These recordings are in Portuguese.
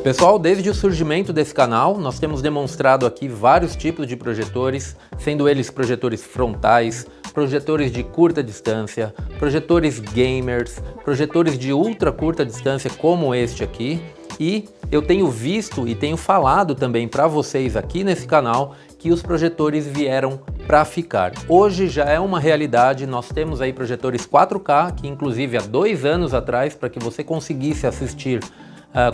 Pessoal, desde o surgimento desse canal, nós temos demonstrado aqui vários tipos de projetores, sendo eles projetores frontais, projetores de curta distância, projetores gamers, projetores de ultra curta distância como este aqui. E eu tenho visto e tenho falado também para vocês aqui nesse canal que os projetores vieram para ficar. Hoje já é uma realidade, nós temos aí projetores 4K, que inclusive há 2 anos atrás, para que você conseguisse assistir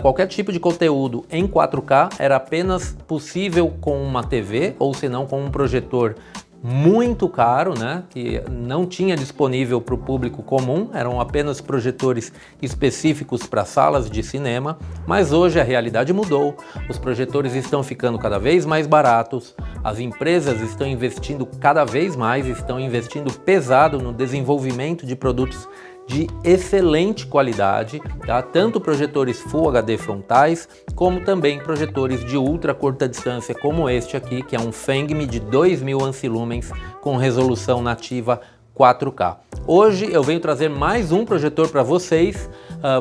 qualquer tipo de conteúdo em 4K, era apenas possível com uma TV, ou se não com um projetor muito caro, né, que não tinha disponível para o público comum, eram apenas projetores específicos para salas de cinema, mas hoje a realidade mudou, os projetores estão ficando cada vez mais baratos, as empresas estão investindo cada vez mais, estão investindo pesado no desenvolvimento de produtos de excelente qualidade, tá? Tanto projetores Full HD frontais, como também projetores de ultra curta distância, como este aqui, que é um Fengme de 2000 ampsilumens com resolução nativa 4K. Hoje eu venho trazer mais um projetor para vocês,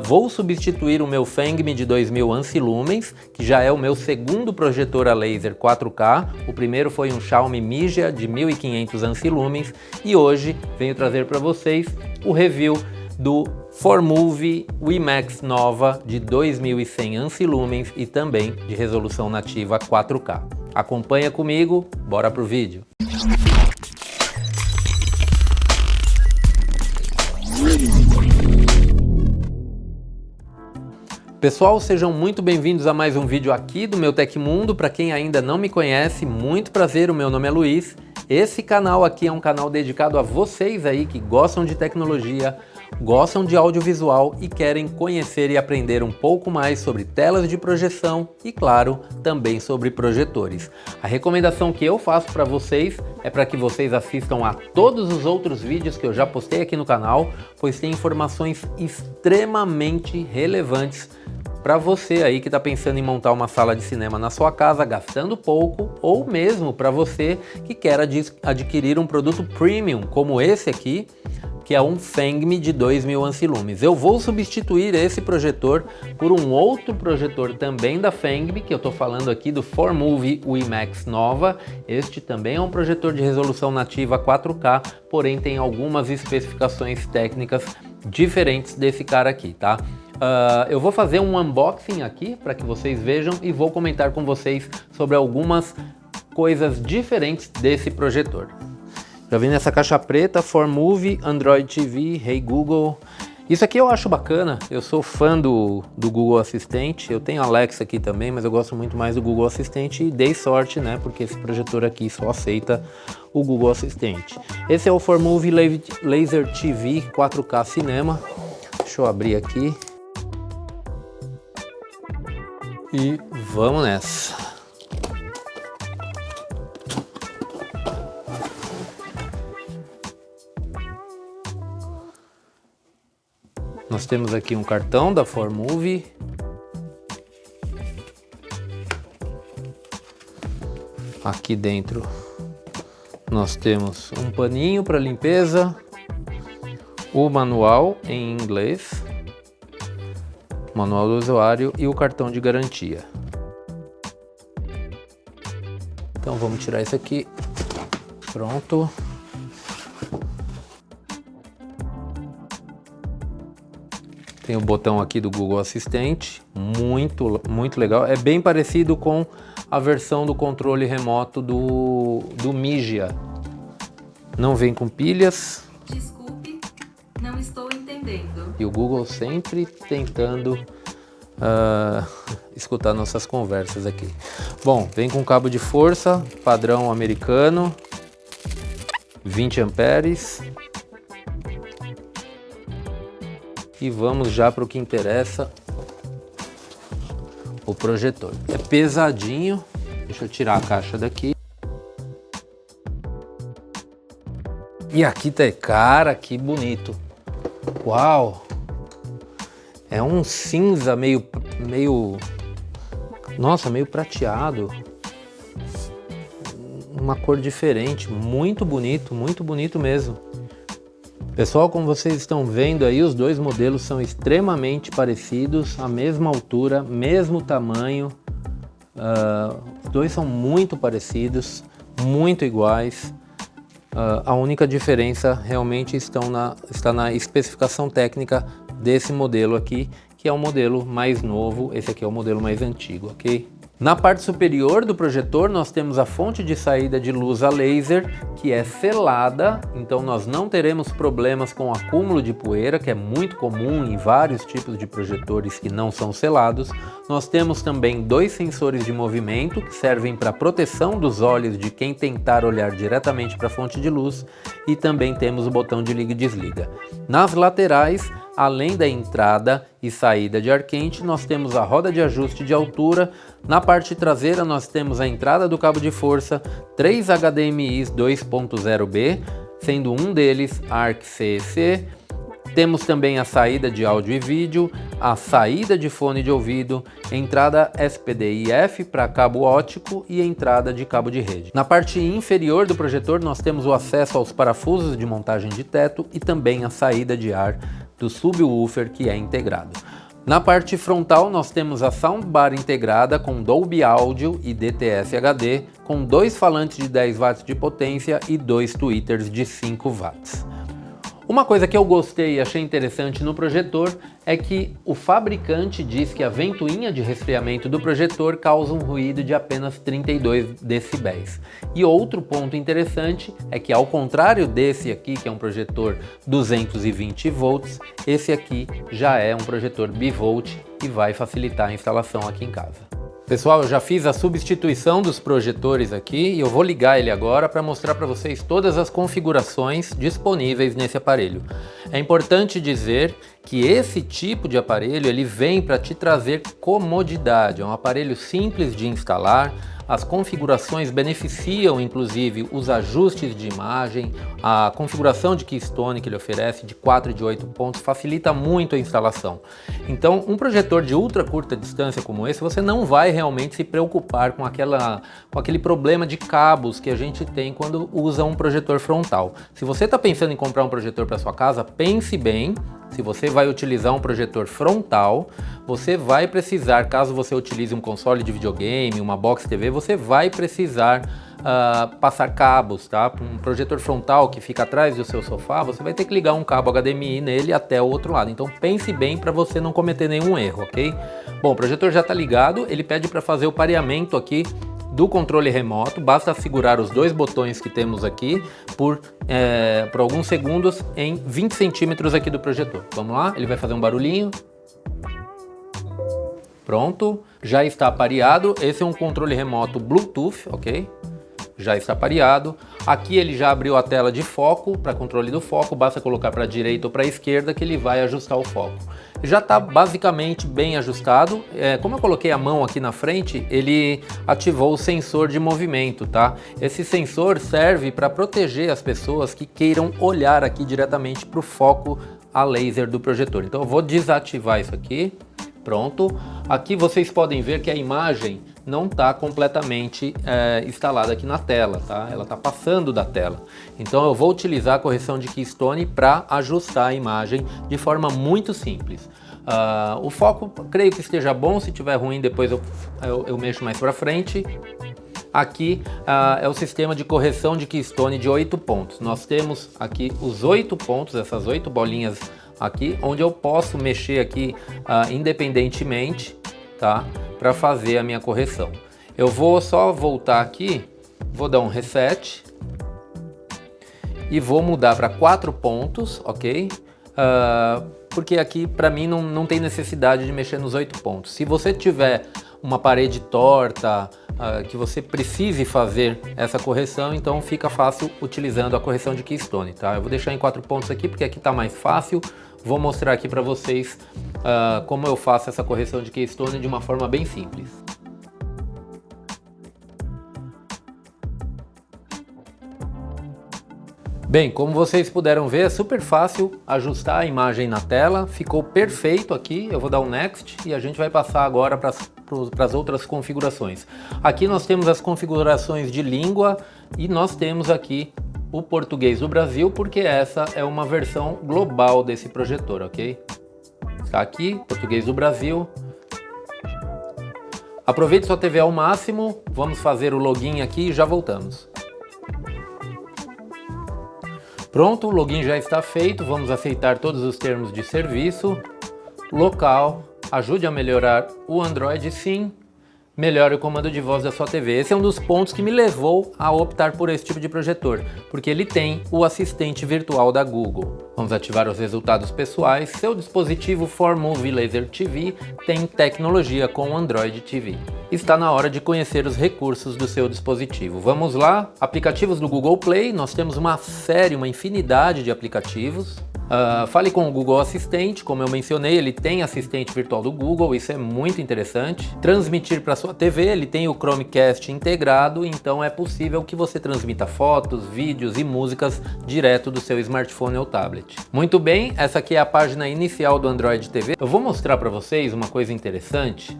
vou substituir o meu Fengme de 2000 ampsilumens, que já é o meu segundo projetor a laser 4K, o primeiro foi um Xiaomi Mijia de 1500 ampsilumens, e hoje venho trazer para vocês o review do ForMove WiMAX Nova de 2100 ampsilumens e também de resolução nativa 4K. Acompanha comigo, bora pro vídeo. Pessoal, sejam muito bem-vindos a mais um vídeo aqui do meu Tecmundo. Para quem ainda não me conhece, muito prazer, o meu nome é Luiz. Esse canal aqui é um canal dedicado a vocês aí que gostam de tecnologia, gostam de audiovisual e querem conhecer e aprender um pouco mais sobre telas de projeção e, claro, também sobre projetores. A recomendação que eu faço para vocês é para que vocês assistam a todos os outros vídeos que eu já postei aqui no canal, pois tem informações extremamente relevantes para você aí que está pensando em montar uma sala de cinema na sua casa gastando pouco, ou mesmo para você que quer adquirir um produto premium como esse aqui, que é um Fengme de 2000 ampsilumens. Eu vou substituir esse projetor por um outro projetor também da Fengme, que eu estou falando aqui do ForMove WiMAX Nova. Este também é um projetor de resolução nativa 4K, porém tem algumas especificações técnicas diferentes desse cara aqui, tá? Eu vou fazer um unboxing aqui para que vocês vejam e vou comentar com vocês sobre algumas coisas diferentes desse projetor. Já vem nessa caixa preta, ForMove, Android TV, Hey Google. Isso aqui eu acho bacana, eu sou fã do Google Assistente, eu tenho Alexa aqui também, mas eu gosto muito mais do Google Assistente e dei sorte, né, porque esse projetor aqui só aceita o Google Assistente. Esse é o ForMove Laser TV 4K Cinema, deixa eu abrir aqui. E vamos nessa. Nós temos aqui um cartão da ForMove. Aqui dentro nós temos um paninho para limpeza, o manual em inglês, manual do usuário e o cartão de garantia. Então vamos tirar isso aqui. Pronto. Tem o botão aqui do Google Assistente, muito legal. É bem parecido com a versão do controle remoto do Mijia. Não vem com pilhas. Desculpe, não estou entendendo. E o Google sempre tentando escutar nossas conversas aqui. Bom, vem com cabo de força, padrão americano, 20 amperes. E vamos já para o que interessa, o projetor. É pesadinho, deixa eu tirar a caixa daqui. E aqui tá, cara, que bonito. Uau! É um cinza meio, nossa, meio prateado. Uma cor diferente, muito bonito mesmo. Pessoal, como vocês estão vendo aí, os dois modelos são extremamente parecidos, a mesma altura, mesmo tamanho. Os dois são muito parecidos, muito iguais. A única diferença realmente está na especificação técnica desse modelo aqui, que é o modelo mais novo, esse aqui é o modelo mais antigo, ok? Na parte superior do projetor nós temos a fonte de saída de luz a laser, que é selada, então nós não teremos problemas com acúmulo de poeira, que é muito comum em vários tipos de projetores que não são selados. Nós temos também dois sensores de movimento, que servem para proteção dos olhos de quem tentar olhar diretamente para a fonte de luz, e também temos o botão de liga e desliga. Nas laterais, além da entrada e saída de ar quente, nós temos a roda de ajuste de altura. Na parte traseira nós temos a entrada do cabo de força, 3 HDMIs 2.0B, sendo um deles ARC-CEC. Temos também a saída de áudio e vídeo, a saída de fone de ouvido, entrada SPDIF para cabo óptico e entrada de cabo de rede. Na parte inferior do projetor nós temos o acesso aos parafusos de montagem de teto e também a saída de ar do subwoofer, que é integrado. Na parte frontal nós temos a soundbar integrada com Dolby Audio e DTS HD, com 2 falantes de 10 watts de potência e 2 tweeters de 5 watts. Uma coisa que eu gostei e achei interessante no projetor é que o fabricante diz que a ventoinha de resfriamento do projetor causa um ruído de apenas 32 decibéis. E outro ponto interessante é que, ao contrário desse aqui, que é um projetor 220 volts, esse aqui já é um projetor bivolt e vai facilitar a instalação aqui em casa. Pessoal, eu já fiz a substituição dos projetores aqui e eu vou ligar ele agora para mostrar para vocês todas as configurações disponíveis nesse aparelho. É importante dizer que esse tipo de aparelho ele vem para te trazer comodidade, é um aparelho simples de instalar. As configurações beneficiam inclusive os ajustes de imagem, a configuração de keystone que ele oferece de 4 e de 8 pontos facilita muito a instalação. Então um projetor de ultra curta distância como esse, você não vai realmente se preocupar com aquele problema de cabos que a gente tem quando usa um projetor frontal. Se você está pensando em comprar um projetor para sua casa, pense bem. Se você vai utilizar um projetor frontal, você vai precisar, caso você utilize um console de videogame, uma box TV, você vai precisar passar cabos, tá? Um projetor frontal que fica atrás do seu sofá, você vai ter que ligar um cabo HDMI nele até o outro lado. Então pense bem para você não cometer nenhum erro, ok? Bom, o projetor já está ligado, ele pede para fazer o pareamento aqui do controle remoto, basta segurar os dois botões que temos aqui por alguns segundos em 20 centímetros aqui do projetor. Vamos lá, ele vai fazer um barulhinho. Pronto, já está pareado. Esse é um controle remoto Bluetooth, ok? Já está pareado. Aqui ele já abriu a tela de foco para controle do foco, basta colocar para a direita ou para a esquerda que ele vai ajustar o foco. Já está basicamente bem ajustado. Como eu coloquei a mão aqui na frente, ele ativou o sensor de movimento, tá? Esse sensor serve para proteger as pessoas que queiram olhar aqui diretamente para o foco a laser do projetor. Então eu vou desativar isso aqui. Pronto. Aqui vocês podem ver que a imagem não está completamente instalada aqui na tela, tá? Ela está passando da tela. Então eu vou utilizar a correção de keystone para ajustar a imagem de forma muito simples. O foco, creio que esteja bom. Se tiver ruim, depois eu mexo mais para frente. Aqui é o sistema de correção de keystone de 8 pontos. Nós temos aqui os 8 pontos, essas 8 bolinhas aqui, onde eu posso mexer aqui independentemente, tá? Para fazer a minha correção. Eu vou só voltar aqui, vou dar um reset e vou mudar para 4 pontos, ok? Porque aqui para mim não tem necessidade de mexer nos 8 pontos. Se você tiver uma parede torta, que você precise fazer essa correção, então fica fácil utilizando a correção de keystone, tá? Eu vou deixar em 4 pontos aqui porque aqui está mais fácil. Vou mostrar aqui para vocês como eu faço essa correção de keystone de uma forma bem simples. Bem, como vocês puderam ver, é super fácil ajustar a imagem na tela, ficou perfeito aqui. Eu vou dar um Next e a gente vai passar agora para as outras configurações. Aqui nós temos as configurações de língua e nós temos aqui o português do Brasil, porque essa é uma versão global desse projetor, ok? Está aqui, português do Brasil. Aproveite sua TV ao máximo, vamos fazer o login aqui e já voltamos. Pronto, o login já está feito, vamos aceitar todos os termos de serviço. Local, ajude a melhorar o Android, sim. Melhore o comando de voz da sua TV. Esse é um dos pontos que me levou a optar por esse tipo de projetor, porque ele tem o assistente virtual da Google. Vamos ativar os resultados pessoais. Seu dispositivo 4Movie Laser TV tem tecnologia com Android TV. Está na hora de conhecer os recursos do seu dispositivo. Vamos lá, aplicativos do Google Play, nós temos uma infinidade de aplicativos. Fale com o Google Assistente, como eu mencionei, ele tem assistente virtual do Google, isso é muito interessante. Transmitir para sua TV, ele tem o Chromecast integrado, então é possível que você transmita fotos, vídeos e músicas direto do seu smartphone ou tablet. Muito bem, essa aqui é a página inicial do Android TV. Eu vou mostrar para vocês uma coisa interessante.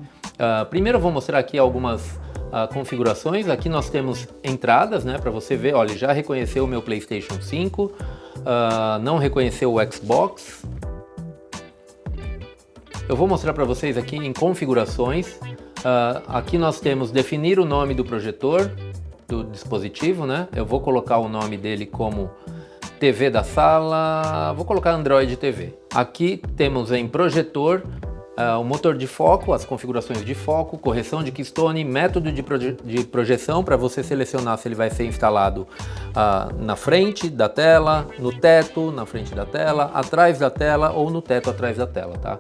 Primeiro eu vou mostrar aqui algumas configurações. Aqui nós temos entradas, né, para você ver. Olha, já reconheceu o meu PlayStation 5. Não reconheceu o Xbox. Eu vou mostrar para vocês aqui em configurações. Aqui nós temos definir o nome do projetor, do dispositivo, né? Eu vou colocar o nome dele como TV da sala, vou colocar Android TV. Aqui temos em projetor o motor de foco, as configurações de foco, correção de keystone, método de projeção para você selecionar se ele vai ser instalado na frente da tela, no teto, na frente da tela, atrás da tela ou no teto atrás da tela, tá?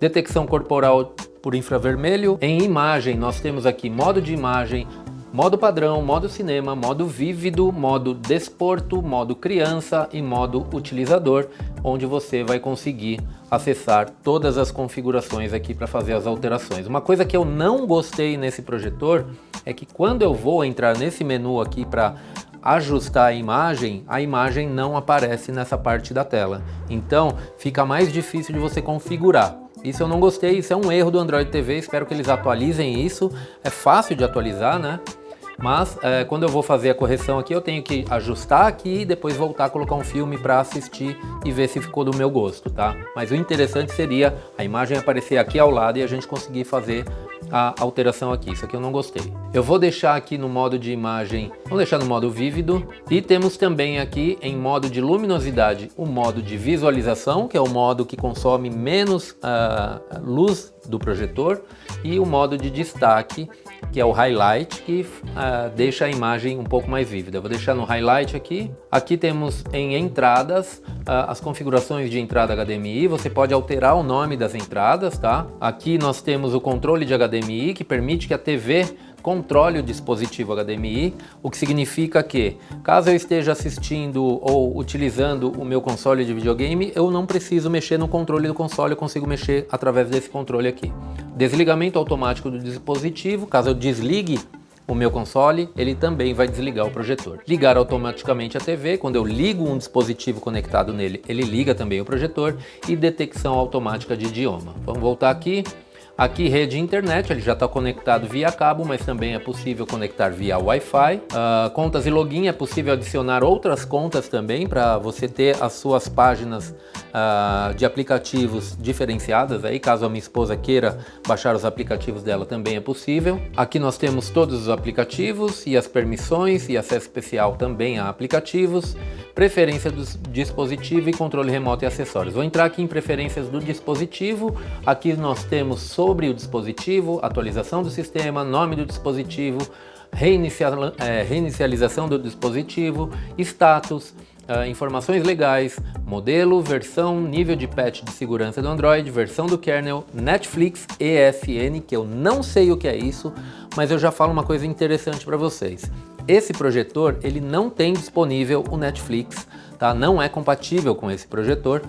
Detecção corporal por infravermelho. Em imagem nós temos aqui modo de imagem, modo padrão, modo cinema, modo vívido, modo desporto, modo criança e modo utilizador, onde você vai conseguir acessar todas as configurações aqui para fazer as alterações. Uma coisa que eu não gostei nesse projetor é que quando eu vou entrar nesse menu aqui para ajustar a imagem não aparece nessa parte da tela. Então fica mais difícil de você configurar. Isso eu não gostei, isso é um erro do Android TV, espero que eles atualizem isso. É fácil de atualizar, né? Mas quando eu vou fazer a correção aqui, eu tenho que ajustar aqui e depois voltar a colocar um filme para assistir e ver se ficou do meu gosto, tá? Mas o interessante seria a imagem aparecer aqui ao lado e a gente conseguir fazer a alteração aqui. Isso aqui eu não gostei. Eu vou deixar aqui no modo de imagem, vamos deixar no modo vívido. E temos também aqui em modo de luminosidade o modo de visualização, que é o modo que consome menos luz do projetor, e o modo de destaque, que é o highlight, que deixa a imagem um pouco mais vívida. Eu vou deixar no highlight aqui. Aqui temos em entradas as configurações de entrada HDMI. Você pode alterar o nome das entradas, tá? Aqui nós temos o controle de HDMI, que permite que a TV controle o dispositivo HDMI, o que significa que, caso eu esteja assistindo ou utilizando o meu console de videogame, eu não preciso mexer no controle do console, eu consigo mexer através desse controle aqui. Desligamento automático do dispositivo, caso eu desligue o meu console, ele também vai desligar o projetor. Ligar automaticamente a TV, quando eu ligo um dispositivo conectado nele, ele liga também o projetor, e detecção automática de idioma. Vamos voltar aqui. Aqui rede internet, ele já está conectado via cabo, mas também é possível conectar via Wi-Fi. Contas e login, é possível adicionar outras contas também para você ter as suas páginas de aplicativos diferenciadas. Aí, caso a minha esposa queira baixar os aplicativos dela, também é possível. Aqui nós temos todos os aplicativos e as permissões e acesso especial também a aplicativos. Preferência do dispositivo e controle remoto e acessórios. Vou entrar aqui em preferências do dispositivo. Aqui nós temos sobre o dispositivo, atualização do sistema, nome do dispositivo, reinicialização do dispositivo, status, informações legais, modelo, versão, nível de patch de segurança do Android, versão do kernel, Netflix, ESN, que eu não sei o que é isso, mas eu já falo uma coisa interessante para vocês. Esse projetor, ele não tem disponível o Netflix, tá? Não é compatível com esse projetor.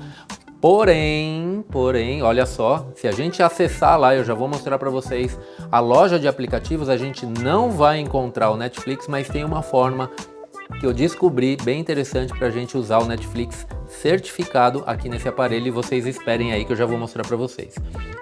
Porém, olha só, se a gente acessar lá, eu já vou mostrar para vocês, a loja de aplicativos, a gente não vai encontrar o Netflix, mas tem uma forma que eu descobri bem interessante para a gente usar o Netflix certificado aqui nesse aparelho e vocês esperem aí que eu já vou mostrar para vocês.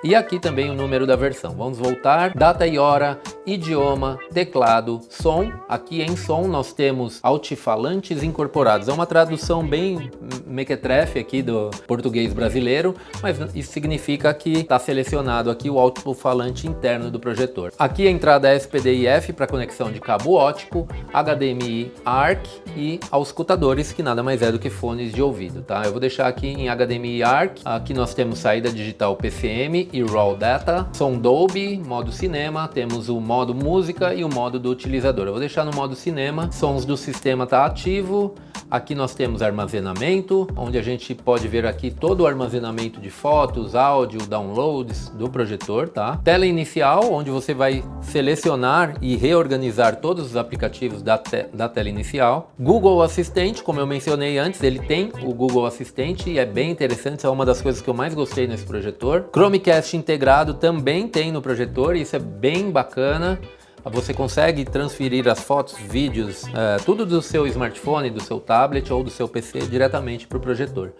E aqui também o número da versão. Vamos voltar, data e hora, idioma, teclado, som. Aqui em som nós temos altifalantes incorporados. É uma tradução bem mequetrefe aqui do português brasileiro, mas isso significa que está selecionado aqui o altifalante interno do projetor. Aqui a entrada SPDIF para conexão de cabo óptico, HDMI ARC e auscultadores, que nada mais é do que fones de ouvido, tá? Eu vou deixar aqui em HDMI ARC. Aqui nós temos saída digital PCM e RAW Data, som Dolby, modo cinema, temos o modo música e o modo do utilizador. Eu vou deixar no modo cinema, sons do sistema tá ativo. Aqui nós temos armazenamento, onde a gente pode ver aqui todo o armazenamento de fotos, áudio, downloads do projetor, tá? Tela inicial, onde você vai selecionar e reorganizar todos os aplicativos da tela inicial. Google Assistente, como eu mencionei antes, ele tem o Google Assistente e é bem interessante, é uma das coisas que eu mais gostei nesse projetor. Chromecast integrado também tem no projetor, isso é bem bacana. Você consegue transferir as fotos, vídeos, tudo do seu smartphone, do seu tablet ou do seu PC diretamente para o projetor.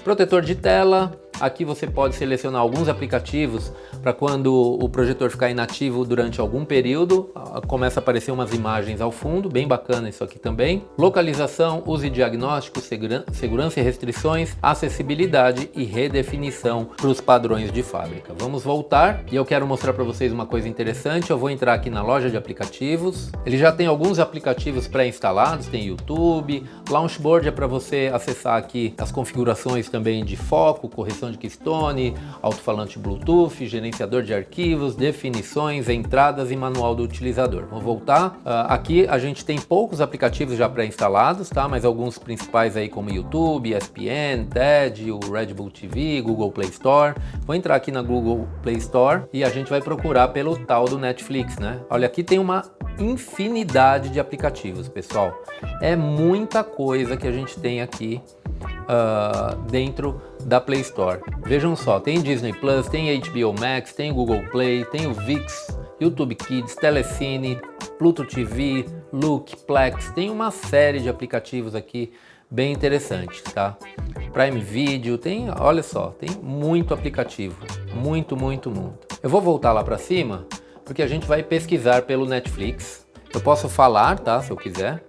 Protetor de tela, aqui você pode selecionar alguns aplicativos para quando o projetor ficar inativo durante algum período, começa a aparecer umas imagens ao fundo, bem bacana isso aqui também. Localização, uso e diagnóstico, segurança e restrições, acessibilidade e redefinição para os padrões de fábrica. Vamos voltar e eu quero mostrar para vocês uma coisa interessante. Eu vou entrar aqui na loja de aplicativos. Ele já tem alguns aplicativos pré-instalados, tem YouTube, Launchboard é para você acessar aqui as configurações também de foco, correção de keystone, alto-falante Bluetooth, gerenciador de arquivos, definições, entradas e manual do utilizador. Vou voltar. Aqui a gente tem poucos aplicativos já pré-instalados, tá? Mas alguns principais aí como YouTube, ESPN, TED, o Red Bull TV, Google Play Store. Vou entrar aqui na Google Play Store e a gente vai procurar pelo tal do Netflix, né? Olha, aqui tem uma infinidade de aplicativos, pessoal. É muita coisa que a gente tem aqui dentro da Play Store. Vejam só, tem Disney Plus, tem HBO Max, tem Google Play, tem o ViX, YouTube Kids, Telecine, Pluto TV, Look, Plex, tem uma série de aplicativos aqui bem interessantes, tá? Prime Video, tem, olha só, tem muito aplicativo, muito. Eu vou voltar lá para cima, porque a gente vai pesquisar pelo Netflix. Eu posso falar, tá, se eu quiser.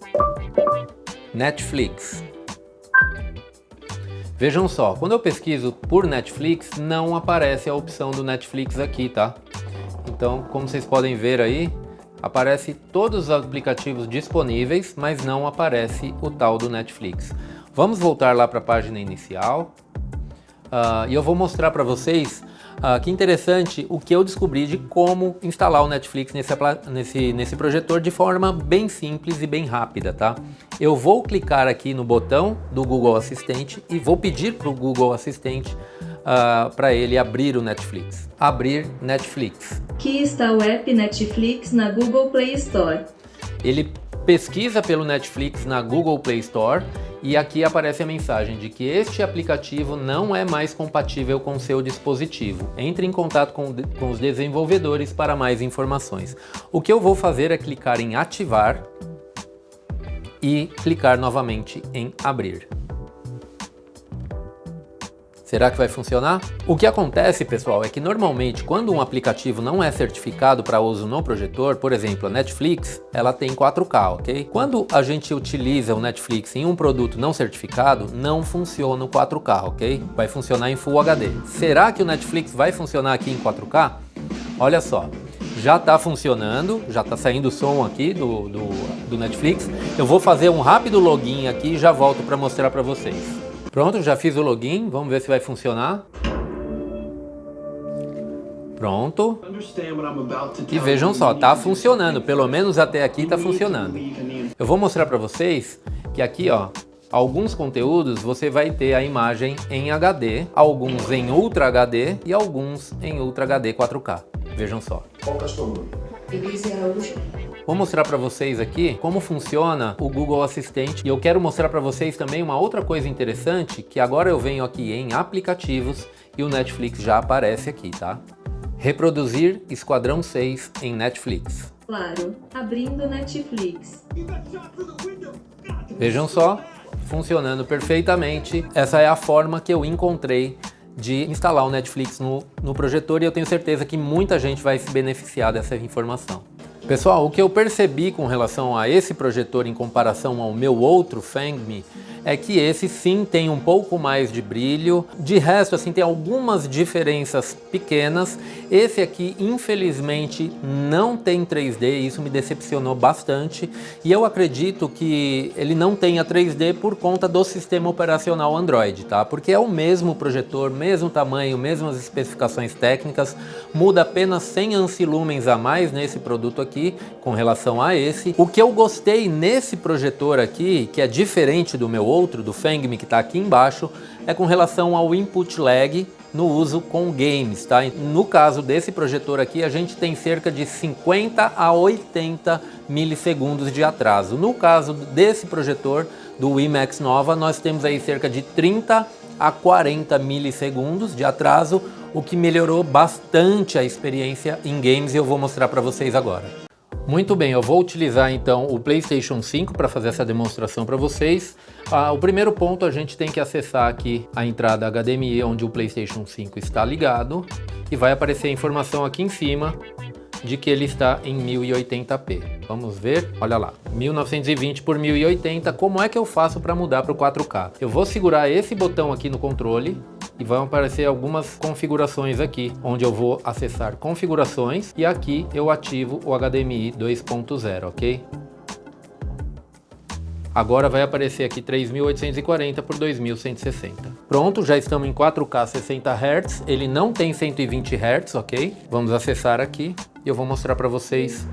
Netflix. Vejam só, quando eu pesquiso por Netflix, não aparece a opção do Netflix aqui, tá? Então, como vocês podem ver aí, aparece todos os aplicativos disponíveis, mas não aparece o tal do Netflix. Vamos voltar lá para a página inicial e eu vou mostrar para vocês que interessante o que eu descobri de como instalar o Netflix nesse projetor de forma bem simples e bem rápida, tá? Eu vou clicar aqui no botão do Google Assistente e vou pedir para o Google Assistente para ele abrir o Netflix. Abrir Netflix. Aqui está o app Netflix na Google Play Store. Ele pesquisa pelo Netflix na Google Play Store e aqui aparece a mensagem de que este aplicativo não é mais compatível com seu dispositivo. Entre em contato com os desenvolvedores para mais informações. O que eu vou fazer é clicar em ativar e clicar novamente em abrir. Será que vai funcionar? O que acontece, pessoal, é que normalmente quando um aplicativo não é certificado para uso no projetor, por exemplo, a Netflix, ela tem 4K, ok? Quando a gente utiliza o Netflix em um produto não certificado, não funciona o 4K, ok? Vai funcionar em Full HD. Será que o Netflix vai funcionar aqui em 4K? Olha só, já está funcionando, já está saindo o som aqui do Netflix. Eu vou fazer um rápido login aqui e já volto para mostrar para vocês. Pronto, já fiz o login, vamos ver se vai funcionar. Pronto. E vejam só, tá funcionando, pelo menos até aqui tá funcionando. Eu vou mostrar para vocês que aqui, ó, alguns conteúdos você vai ter a imagem em HD, alguns em Ultra HD e alguns em Ultra HD 4K. Vejam só. Vou mostrar para vocês aqui como funciona o Google Assistente e eu quero mostrar para vocês também uma outra coisa interessante, que agora eu venho aqui em aplicativos e o Netflix já aparece aqui, tá? Reproduzir Esquadrão 6 em Netflix. Claro, abrindo Netflix. Vejam só, funcionando perfeitamente. Essa é a forma que eu encontrei de instalar o Netflix no projetor, e eu tenho certeza que muita gente vai se beneficiar dessa informação. Pessoal, o que eu percebi com relação a esse projetor em comparação ao meu outro Fangme é que esse sim tem um pouco mais de brilho. De resto, assim, tem algumas diferenças pequenas. Esse aqui, infelizmente, não tem 3D, isso me decepcionou bastante. E eu acredito que ele não tenha 3D por conta do sistema operacional Android, tá? Porque é o mesmo projetor, mesmo tamanho, mesmas especificações técnicas, muda apenas 100 ampsilumens a mais nesse produto aqui, com relação a esse. O que eu gostei nesse projetor aqui, que é diferente do meu outro, do Fangme, que está aqui embaixo, é com relação ao input lag no uso com games, tá? No caso desse projetor aqui, a gente tem cerca de 50 a 80 milissegundos de atraso. No caso desse projetor, do WiMAX Nova, nós temos aí cerca de 30 a 40 milissegundos de atraso, o que melhorou bastante a experiência em games, e eu vou mostrar para vocês agora. Muito bem, eu vou utilizar então o PlayStation 5 para fazer essa demonstração para vocês. O primeiro ponto, a gente tem que acessar aqui a entrada HDMI onde o PlayStation 5 está ligado, e vai aparecer a informação aqui em cima de que ele está em 1080p. Vamos ver, olha lá, 1920 por 1080. Como é que eu faço para mudar para o 4K? Eu vou segurar esse botão aqui no controle e vão aparecer algumas configurações aqui, onde eu vou acessar configurações, e aqui eu ativo o HDMI 2.0, ok? Agora vai aparecer aqui 3840 por 2160. Pronto, já estamos em 4K 60 Hz, ele não tem 120 Hz, ok? Vamos acessar aqui e eu vou mostrar para vocês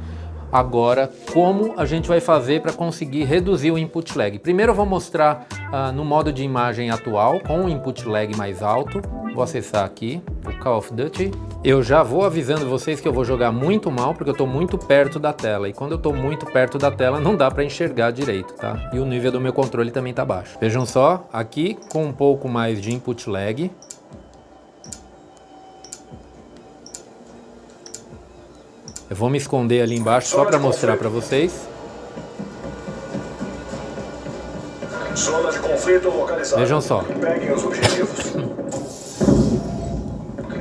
agora como a gente vai fazer para conseguir reduzir o input lag. Primeiro eu vou mostrar no modo de imagem atual, com o input lag mais alto. Vou acessar aqui o Call of Duty. Eu já vou avisando vocês que eu vou jogar muito mal, porque eu estou muito perto da tela. E quando eu estou muito perto da tela, não dá para enxergar direito, tá? E o nível do meu controle também está baixo. Vejam só, aqui com um pouco mais de input lag. Eu vou me esconder ali embaixo só para mostrar para vocês. Zona de conflito localizada. Vejam só. Peguem os objetivos.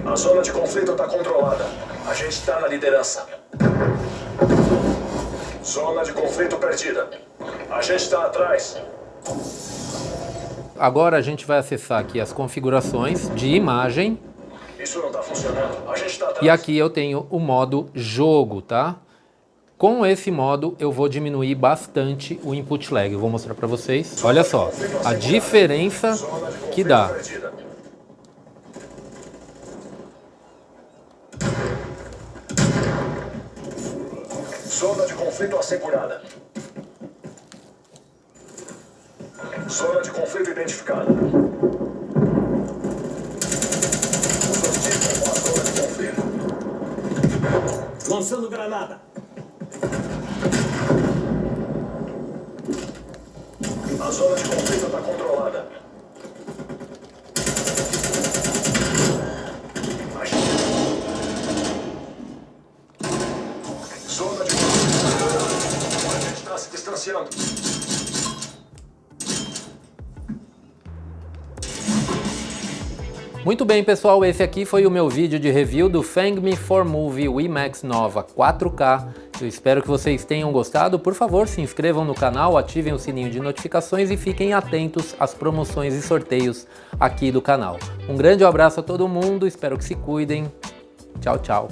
A zona de conflito está controlada. A gente está na liderança. Zona de conflito perdida. A gente está atrás. Agora a gente vai acessar aqui as configurações de imagem. Isso não está funcionando. A gente está atrás. E aqui eu tenho o modo jogo, tá? Com esse modo eu vou diminuir bastante o input lag. Eu vou mostrar para vocês. Olha só a diferença que dá. Zona de conflito assegurada. Zona de conflito identificada. Os hostis com a zona de conflito. Lançando granada. A zona de conflito está controlada. Zona de conflito. A gente está se distanciando. Muito bem, pessoal, esse aqui foi o meu vídeo de review do Fangme 4Movie WiMAX Nova 4K. Eu espero que vocês tenham gostado. Por favor, se inscrevam no canal, ativem o sininho de notificações e fiquem atentos às promoções e sorteios aqui do canal. Um grande abraço a todo mundo, espero que se cuidem. Tchau, tchau.